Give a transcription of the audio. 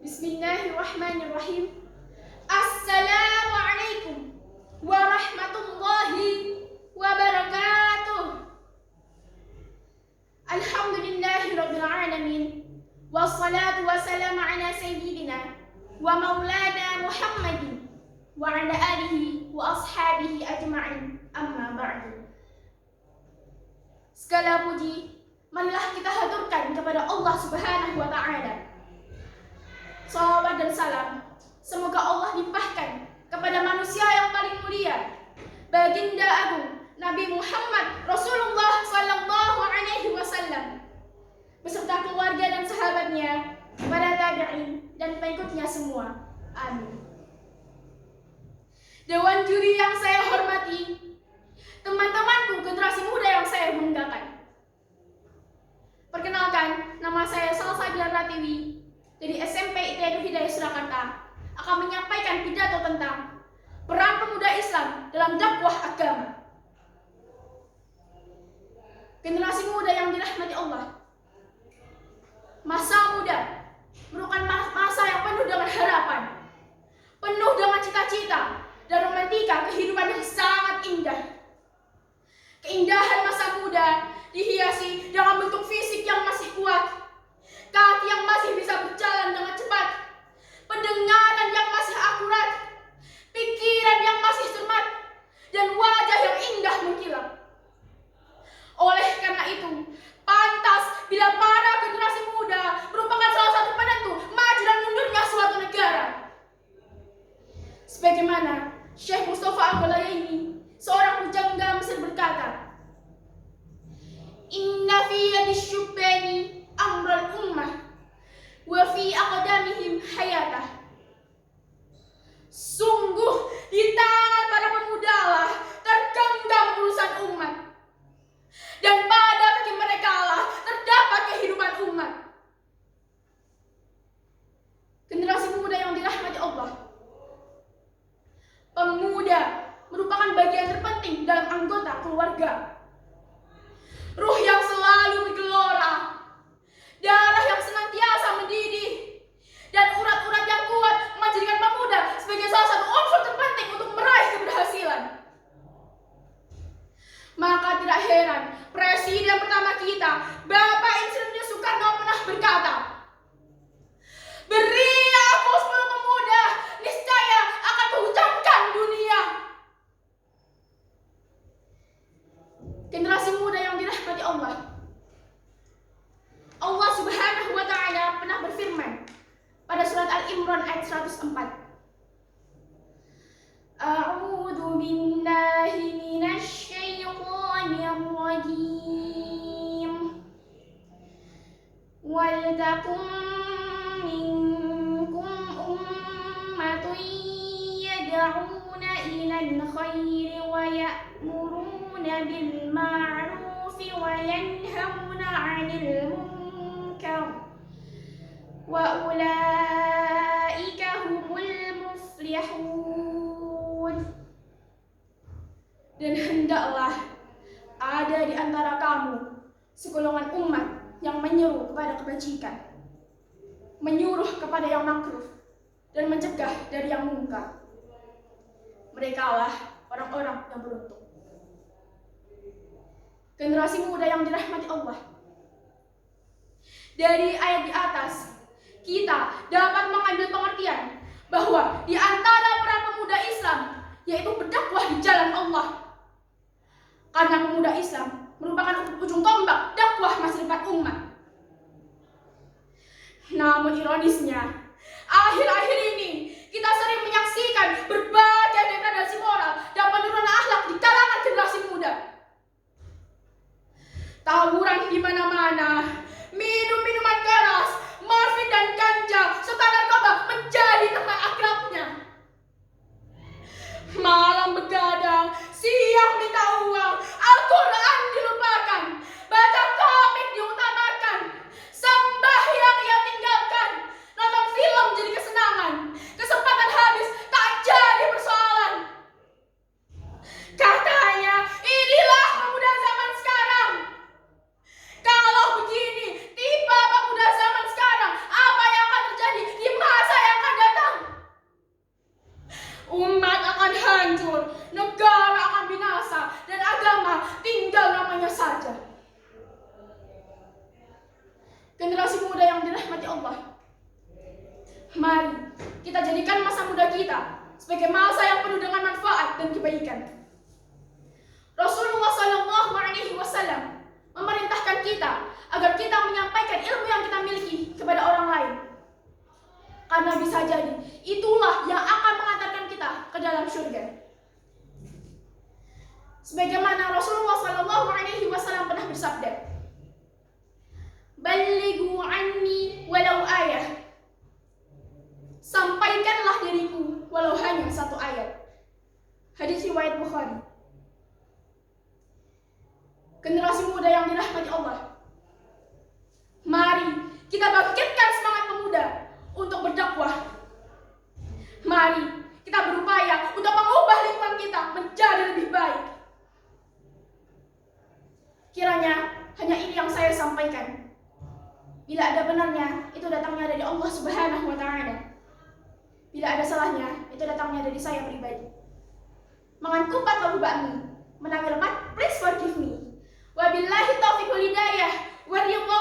Bismillahirrahmanirrahim. Assalamualaikum warahmatullahi wabarakatuh. Alhamdulillahirabbil alamin. Wassalatu wassalamu ala sayyidina wa maulana Muhammadin wa ala alihi wa ashabihi ajma'in. Amma ba'du. Segala puji marilah kita haturkan kepada Allah Subhanahu wa taala. Salawat dan salam semoga Allah limpahkan kepada manusia yang paling mulia, baginda agung Nabi Muhammad Rasulullah sallallahu alaihi wasallam beserta keluarga dan sahabatnya, para tabi'in dan pengikutnya semua. Amin. Dewan juri yang saya hormati, teman-temanku generasi muda yang saya banggakan. Perkenalkan, nama saya Salsa Bilar Ratiwi dari SMP ITN Hidayah Surakarta akan menyampaikan pidato tentang peran pemuda Islam dalam dakwah agama. Generasi muda yang dirahmati Allah, masa muda merupakan masa yang penuh dengan harapan, penuh dengan cita-cita dan romantika kehidupan yang sangat indah. Keindahan masa muda dihiasi dengan bentuk fisik yang masih kuat, kaki yang masih bisa berjalan dengan cepat, pendengaran yang masih akurat, pikiran yang masih cermat, dan wajah yang indah mengkilap. Oleh karena itu, pantas bila para generasi muda merupakan salah satu penentu maju dan mundurnya suatu negara. Sebagaimana Syekh Mustafa Al-Balayaini, seorang pujangga Mesir berkata, "Inna fi yadis syubbani amral ummah wa fi aqdamihim hayatah." Sungguh di tangan para pemuda lah tergenggam urusan umat, dan pada kaki mereka lah terdapat kehidupan umat. Generasi muda yang dirahmati Allah, pemuda merupakan bagian terpenting dalam anggota keluarga. Ruh yang selalu bergelora, darah yang senantiasa mendidih, dan urat-urat yang kuat menjadikan pemuda sebagai salah satu unsur terpenting untuk meraih keberhasilan. Maka tidak heran Presiden pertama kita, Bapak Insinyur Soekarno, pernah berkata, "Beri aku 10 pemuda, niscaya akan kuhujamkan dunia." Generasi muda yang dirahmati Allah, Allah Subhanahu wa taala pernah berfirman pada surat Al-Imran ayat 104. A'udzu billahi minasy syaithanir rajim. Wal takum minkum ummatun yad'una ilal khairi wa ya'muruna bil ma'rufi wa yanhauna 'anil munkar wa ulaika humul muflihun. Dan hendaklah ada di antara kamu segolongan umat yang menyeru kepada kebajikan, menyuruh kepada yang makruh, dan mencegah dari yang mungkar. Merekalah orang-orang yang beruntung. Generasi muda yang dirahmati Allah, dari ayat di atas kita dapat mengambil pengertian bahwa di antara peran pemuda Islam yaitu berdakwah di jalan Allah. Karena pemuda Islam merupakan ujung tombak dakwah masa depan umat. Namun ironisnya, akhir-akhir ini kita sering menyaksikan berbagai degradasi moral dan penurunan akhlak di kalangan generasi muda. Tawuran di mana-mana, minum minuman keras, morfin dan ganja, serta narkoba menjadi teman akrabnya. Malam begadang, siang minta uang, Al-Quran dilupakan, baca komik diutamakan, sembahyang ia tinggalkan, nonton film jadi kesenangan, kesempatan habis tak jadi persoalan. Katanya, inilah pemuda zaman sekarang. Kalau begini, tiba pemuda zaman sekarang, apa yang Mari kita jadikan masa muda kita sebagai masa yang penuh dengan manfaat dan kebaikan. Rasulullah SAW memerintahkan kita agar kita menyampaikan ilmu yang kita miliki kepada orang lain. Karena bisa jadi itulah yang akan mengantarkan kita ke dalam surga. Sebagaimana Rasulullah SAW pernah bersabda, "Ballighu anni walau ayah." Sampaikanlah dariku walau hanya satu ayat. Hadis riwayat Bukhari. Generasi muda yang dirahmati Allah, mari kita bangkitkan semangat pemuda untuk berdakwah. Mari kita berupaya untuk mengubah lingkungan kita menjadi lebih baik. Kiranya hanya ini yang saya sampaikan. Bila ada benarnya, itu datangnya dari Allah Subhanahu wa Ta'ala. Bila ada salahnya, itu datangnya dari saya pribadi. Mangan kupat lalu bakmi, menang lemat, please forgive me. Wabillahi taufiq wal hidayah, wa ridha